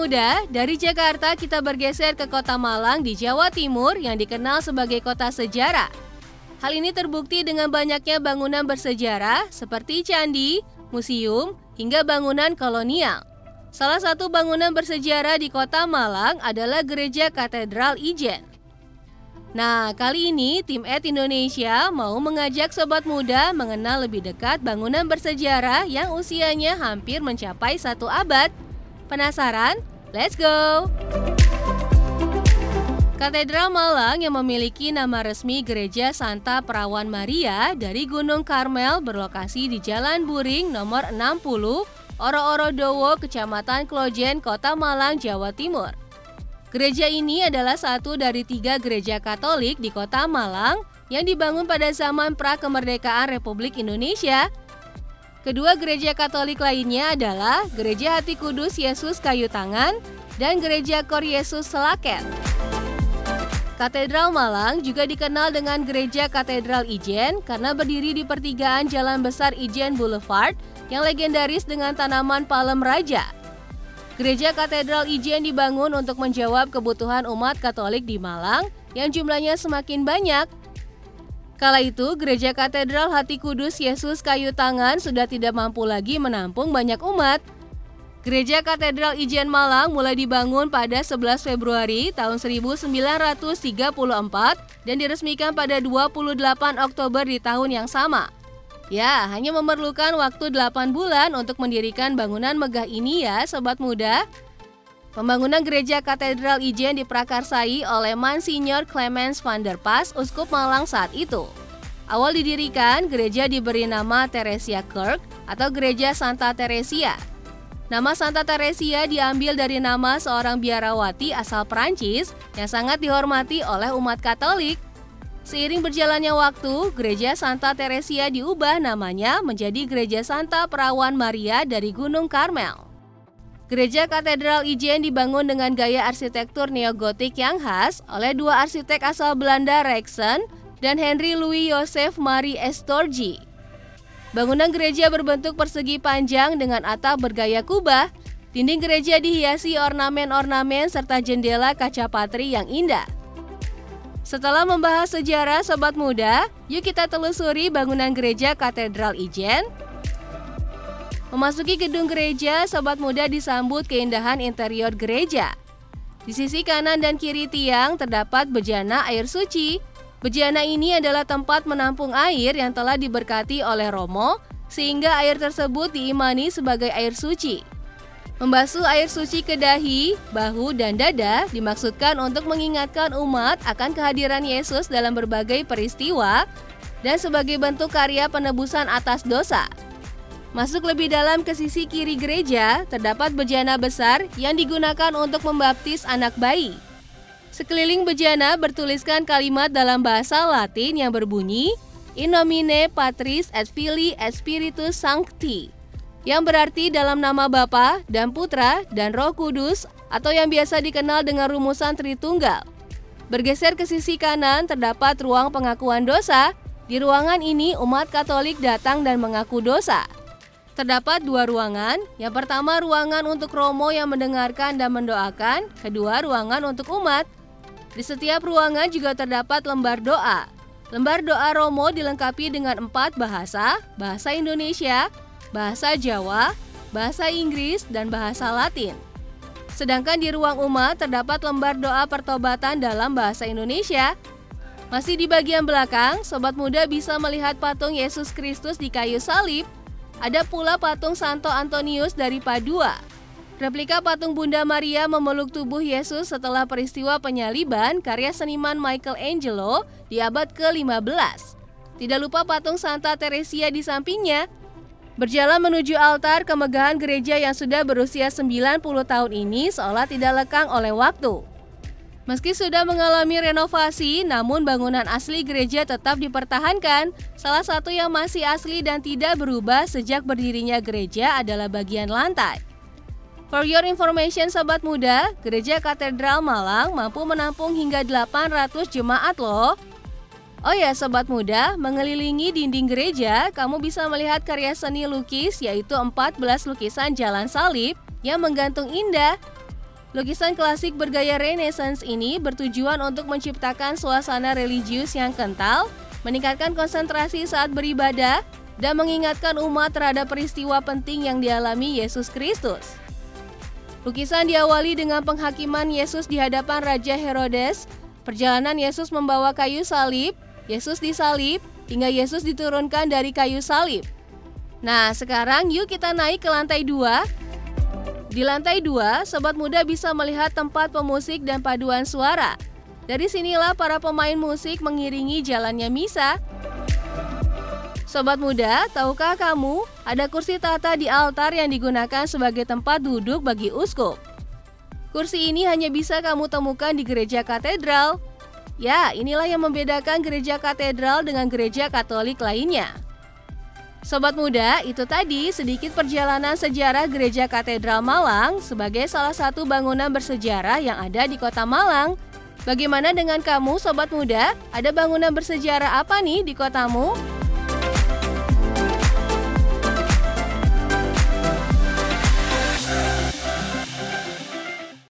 Muda, dari Jakarta kita bergeser ke kota Malang di Jawa Timur yang dikenal sebagai kota sejarah. Hal ini terbukti dengan banyaknya bangunan bersejarah seperti candi, museum, hingga bangunan kolonial. Salah satu bangunan bersejarah di kota Malang adalah Gereja Katedral Ijen. Nah, kali ini tim Indonesia mau mengajak Sobat Muda mengenal lebih dekat bangunan bersejarah yang usianya hampir mencapai 1 abad. Penasaran? Let's go! Katedral Malang yang memiliki nama resmi Gereja Santa Perawan Maria dari Gunung Karmel berlokasi di Jalan Buring nomor 60, Oro-Oro Dowo, Kecamatan Klojen, Kota Malang, Jawa Timur. Gereja ini adalah satu dari 3 gereja Katolik di Kota Malang yang dibangun pada zaman pra-kemerdekaan Republik Indonesia. Kedua gereja Katolik lainnya adalah Gereja Hati Kudus Yesus Kayu Tangan dan Gereja Kor Yesus Selaket. Katedral Malang juga dikenal dengan Gereja Katedral Ijen karena berdiri di pertigaan Jalan Besar Ijen Boulevard yang legendaris dengan tanaman palem raja. Gereja Katedral Ijen dibangun untuk menjawab kebutuhan umat Katolik di Malang yang jumlahnya semakin banyak. Kala itu, Gereja Katedral Hati Kudus Yesus Kayu Tangan sudah tidak mampu lagi menampung banyak umat. Gereja Katedral Ijen Malang mulai dibangun pada 11 Februari tahun 1934 dan diresmikan pada 28 Oktober di tahun yang sama. Ya, hanya memerlukan waktu 8 bulan untuk mendirikan bangunan megah ini ya, Sobat Muda. Pembangunan Gereja Katedral Ijen diprakarsai oleh Monsignor Clemens van der Pas, Uskup Malang saat itu. Awal didirikan, gereja diberi nama Theresia Kerk atau Gereja Santa Theresia. Nama Santa Theresia diambil dari nama seorang biarawati asal Prancis yang sangat dihormati oleh umat Katolik. Seiring berjalannya waktu, Gereja Santa Theresia diubah namanya menjadi Gereja Santa Perawan Maria dari Gunung Karmel. Gereja Katedral Ijen dibangun dengan gaya arsitektur neogotik yang khas oleh 2 arsitek asal Belanda, Rijksen dan Henry Louis Joseph Marie Estorgi. Bangunan gereja berbentuk persegi panjang dengan atap bergaya kubah. Dinding gereja dihiasi ornamen-ornamen serta jendela kaca patri yang indah. Setelah membahas sejarah, Sobat Muda, yuk kita telusuri bangunan Gereja Katedral Ijen. Memasuki gedung gereja, Sobat Muda disambut keindahan interior gereja. Di sisi kanan dan kiri tiang terdapat bejana air suci. Bejana ini adalah tempat menampung air yang telah diberkati oleh Romo, sehingga air tersebut diimani sebagai air suci. Membasuh air suci ke dahi, bahu, dan dada dimaksudkan untuk mengingatkan umat akan kehadiran Yesus dalam berbagai peristiwa dan sebagai bentuk karya penebusan atas dosa. Masuk lebih dalam ke sisi kiri gereja, terdapat bejana besar yang digunakan untuk membaptis anak bayi. Sekeliling bejana bertuliskan kalimat dalam bahasa Latin yang berbunyi In nomine Patris et Filii et Spiritus Sancti, yang berarti dalam nama Bapa dan Putra dan Roh Kudus atau yang biasa dikenal dengan rumusan Tritunggal. Bergeser ke sisi kanan terdapat ruang pengakuan dosa. Di ruangan ini umat Katolik datang dan mengaku dosa. Terdapat 2 ruangan. Yang pertama ruangan untuk Romo yang mendengarkan dan mendoakan, kedua ruangan untuk umat. Di setiap ruangan juga terdapat lembar doa. Lembar doa Romo dilengkapi dengan 4 bahasa, bahasa Indonesia, bahasa Jawa, bahasa Inggris, dan bahasa Latin. Sedangkan di ruang umat terdapat lembar doa pertobatan dalam bahasa Indonesia. Masih di bagian belakang, Sobat Muda bisa melihat patung Yesus Kristus di kayu salib. Ada pula patung Santo Antonius dari Padua. Replika patung Bunda Maria memeluk tubuh Yesus setelah peristiwa penyaliban karya seniman Michelangelo di abad ke-15. Tidak lupa patung Santa Theresia di sampingnya. Berjalan menuju altar, kemegahan gereja yang sudah berusia 90 tahun ini seolah tidak lekang oleh waktu. Meski sudah mengalami renovasi, namun bangunan asli gereja tetap dipertahankan. Salah satu yang masih asli dan tidak berubah sejak berdirinya gereja adalah bagian lantai. For your information Sobat Muda, Gereja Katedral Malang mampu menampung hingga 800 jemaat loh. Oh ya Sobat Muda, mengelilingi dinding gereja, kamu bisa melihat karya seni lukis yaitu 14 lukisan jalan salib yang menggantung indah. Lukisan klasik bergaya Renaissance ini bertujuan untuk menciptakan suasana religius yang kental, meningkatkan konsentrasi saat beribadah, dan mengingatkan umat terhadap peristiwa penting yang dialami Yesus Kristus. Lukisan diawali dengan penghakiman Yesus di hadapan Raja Herodes, perjalanan Yesus membawa kayu salib, Yesus disalib, hingga Yesus diturunkan dari kayu salib. Nah, sekarang yuk kita naik ke lantai 2. Di lantai 2, sobat muda bisa melihat tempat pemusik dan paduan suara. Dari sinilah para pemain musik mengiringi jalannya misa. Sobat muda, tahukah kamu ada kursi tata di altar yang digunakan sebagai tempat duduk bagi uskup? Kursi ini hanya bisa kamu temukan di gereja katedral. Ya, inilah yang membedakan gereja katedral dengan gereja Katolik lainnya. Sobat muda, itu tadi sedikit perjalanan sejarah Gereja Katedral Malang sebagai salah satu bangunan bersejarah yang ada di Kota Malang. Bagaimana dengan kamu, sobat muda? Ada bangunan bersejarah apa nih di kotamu?